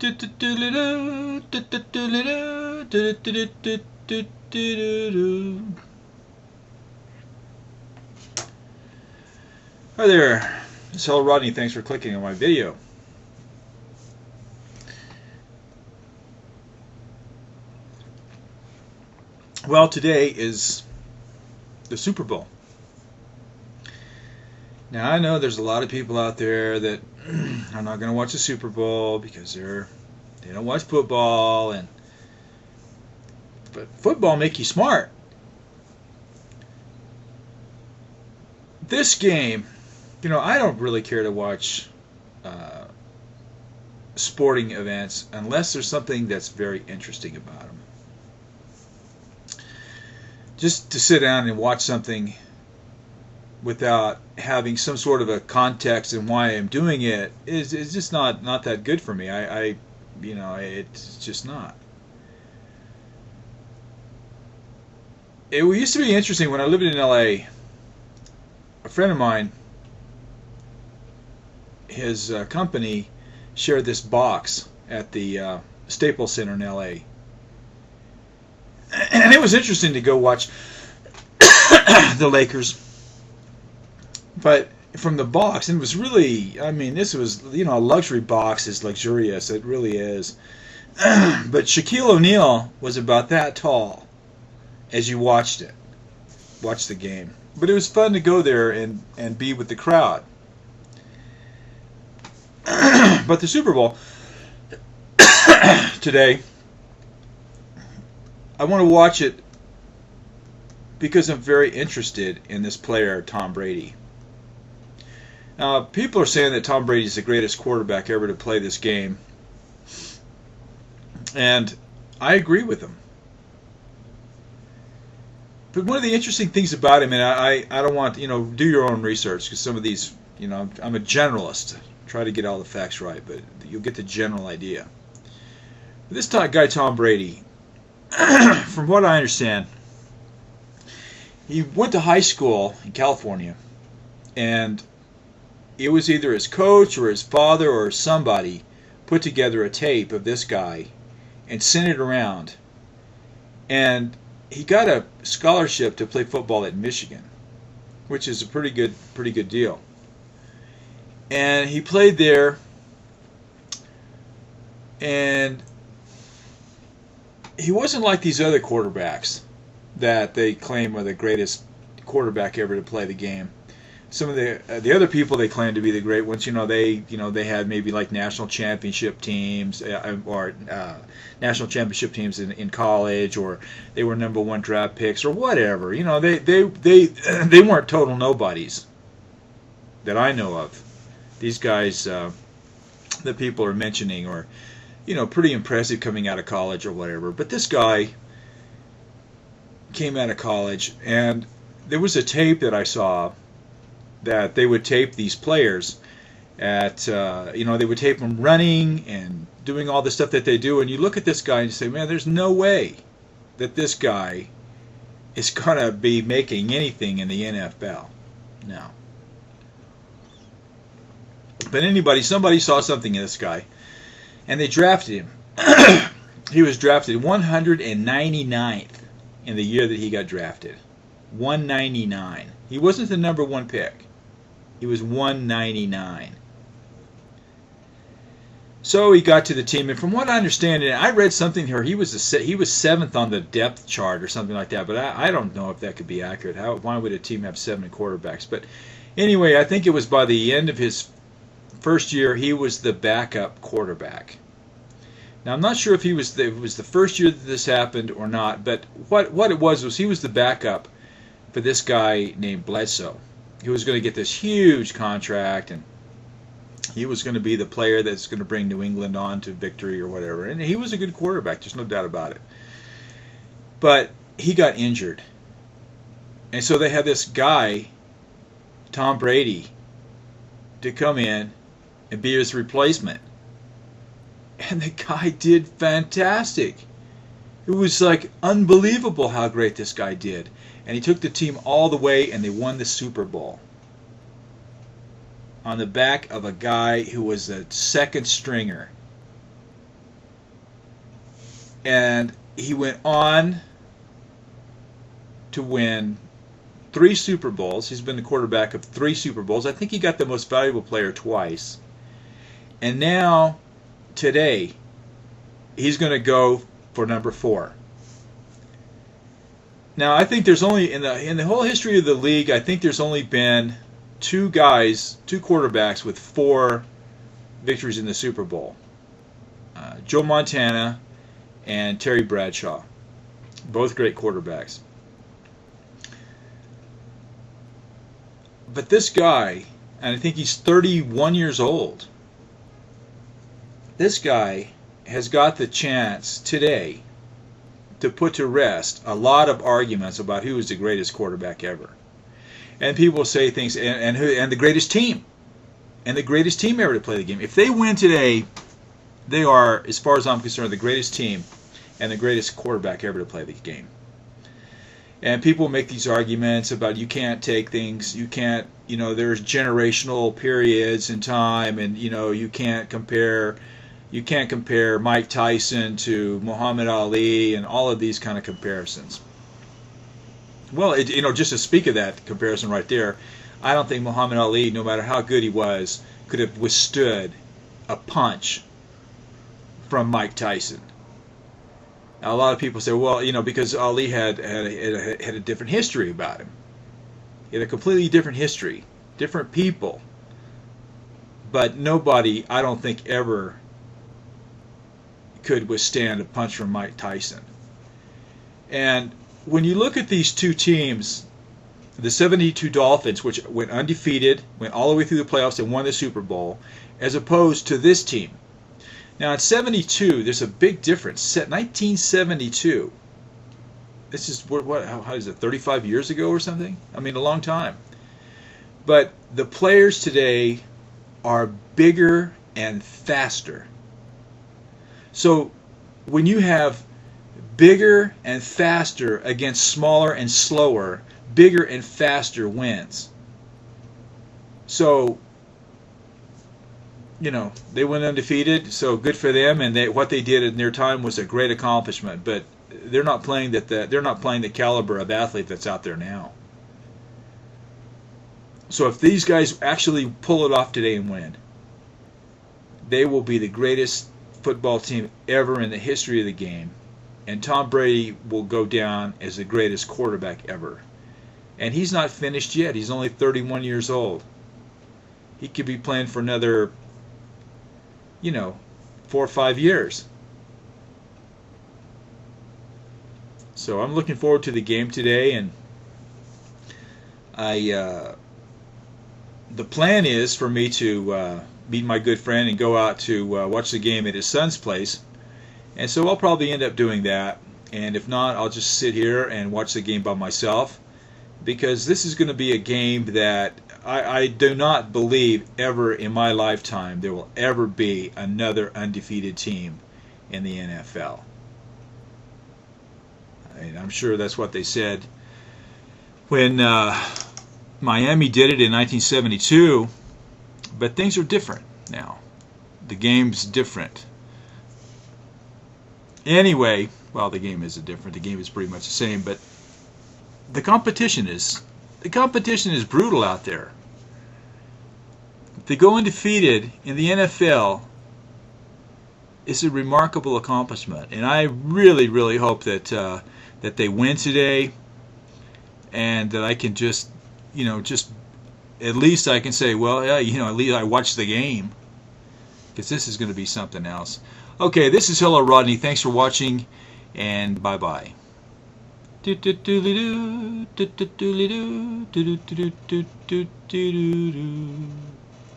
Hi there, this is Hello Rodney. Thanks for clicking on my video. Well, today is the Super Bowl. Now, I know there's a lot of people out there that are not going to watch the Super Bowl because they don't watch football, but football make you smart. This game, I don't really care to watch sporting events unless there's something that's very interesting about them. Just to sit down and watch something without having some sort of a context and why I'm doing it is just not that good for me. It's just not. It used to be interesting when I lived in LA. A friend of mine, his company shared this box at the Staples Center in LA. And it was interesting to go watch the Lakers. But from the box, and it was really, this was, a luxury box is luxurious. It really is. But Shaquille O'Neal was about that tall as you watched the game. But it was fun to go there and be with the crowd. But the Super Bowl today, I want to watch it because I'm very interested in this player, Tom Brady. Now, people are saying that Tom Brady is the greatest quarterback ever to play this game. And I agree with them. But one of the interesting things about him, and I don't want, do your own research, because some of these, I'm a generalist. Try to get all the facts right, but you'll get the general idea. But this guy, Tom Brady, from what I understand, he went to high school in California, and it was either his coach or his father or somebody put together a tape of this guy and sent it around. And he got a scholarship to play football at Michigan, which is a pretty good deal. And he played there, and he wasn't like these other quarterbacks that they claim are the greatest quarterback ever to play the game. Some of the other people they claim to be the great ones, they had maybe like national championship teams or national championship teams in college, or they were #1 draft picks or whatever. They weren't total nobodies that I know of. These guys that people are mentioning are, pretty impressive coming out of college or whatever. But this guy came out of college, and there was a tape that I saw that they would tape these players at, they would tape them running and doing all the stuff that they do. And you look at this guy and you say, man, there's no way that this guy is going to be making anything in the NFL. No. But somebody saw something in this guy, and they drafted him. He was drafted 199th in the year that he got drafted. 199. He wasn't the #1 pick. He was 199. So he got to the team, and from what I understand, and I read something here, he was 7th on the depth chart or something like that. But I don't know if that could be accurate. Why would a team have 7 quarterbacks? But anyway, I think it was by the end of his first year, he was the backup quarterback. Now, I'm not sure if it was the first year that this happened or not, but what it was he was the backup for this guy named Bledsoe. He was going to get this huge contract, and he was going to be the player that's going to bring New England on to victory or whatever. And he was a good quarterback, there's no doubt about it. But he got injured. And so they had this guy, Tom Brady, to come in and be his replacement. And the guy did fantastic. It was like unbelievable how great this guy did. And he took the team all the way, and they won the Super Bowl on the back of a guy who was a second stringer And he went on to win 3 Super Bowls. He's been the quarterback of 3 Super Bowls. I think he got the most valuable player twice. And now, today, he's going to go for number 4. Now, I think there's only, in the whole history of the league, I think there's only been 2 quarterbacks with 4 victories in the Super Bowl. Joe Montana and Terry Bradshaw. Both great quarterbacks. But this guy, and I think he's 31 years old, this guy has got the chance today to put to rest a lot of arguments about who is the greatest quarterback ever. And people say things, and the greatest team. And the greatest team ever to play the game. If they win today, they are, as far as I'm concerned, the greatest team and the greatest quarterback ever to play the game. And people make these arguments about you can't take things, you can't, there's generational periods in time, and you can't compare Mike Tyson to Muhammad Ali and all of these kind of comparisons. Well, just to speak of that comparison right there, I don't think Muhammad Ali, no matter how good he was, could have withstood a punch from Mike Tyson. Now, a lot of people say, well, because Ali had a different history about him. He had a completely different history, different people. But nobody, I don't think, ever could withstand a punch from Mike Tyson. And when you look at these 2 teams, the 72 Dolphins, which went undefeated, went all the way through the playoffs and won the Super Bowl, as opposed to this team. Now, in 72, there's a big difference. 1972. This is, how is it, 35 years ago or something? I mean, a long time. But the players today are bigger and faster. So, when you have bigger and faster against smaller and slower, bigger and faster wins. So, they went undefeated, so good for them, and what they did in their time was a great accomplishment. But they're not playing the caliber of athlete that's out there now. So if these guys actually pull it off today and win, they will be the greatest football team ever in the history of the game, and Tom Brady will go down as the greatest quarterback ever. And he's not finished yet. He's only 31 years old. He could be playing for another 4 or 5 years. So I'm looking forward to the game today, and the plan is for me to meet my good friend and go out to watch the game at his son's place, and so I'll probably end up doing that. And if not, I'll just sit here and watch the game by myself, because this is going to be a game that I do not believe ever in my lifetime there will ever be another undefeated team in the NFL. I mean, I'm sure that's what they said when Miami did it in 1972, but things are different now. The game's different. Anyway, well, the game isn't different. The game is pretty much the same, but the competition is brutal out there. To go undefeated in the NFL is a remarkable accomplishment, and I really, really hope that that they win today, and that I can just at least I can say, well, yeah, at least I watched the game, because this is going to be something else. Okay, this is Hello Rodney. Thanks for watching, and bye bye. Do do do do do do do do do do do do do do do.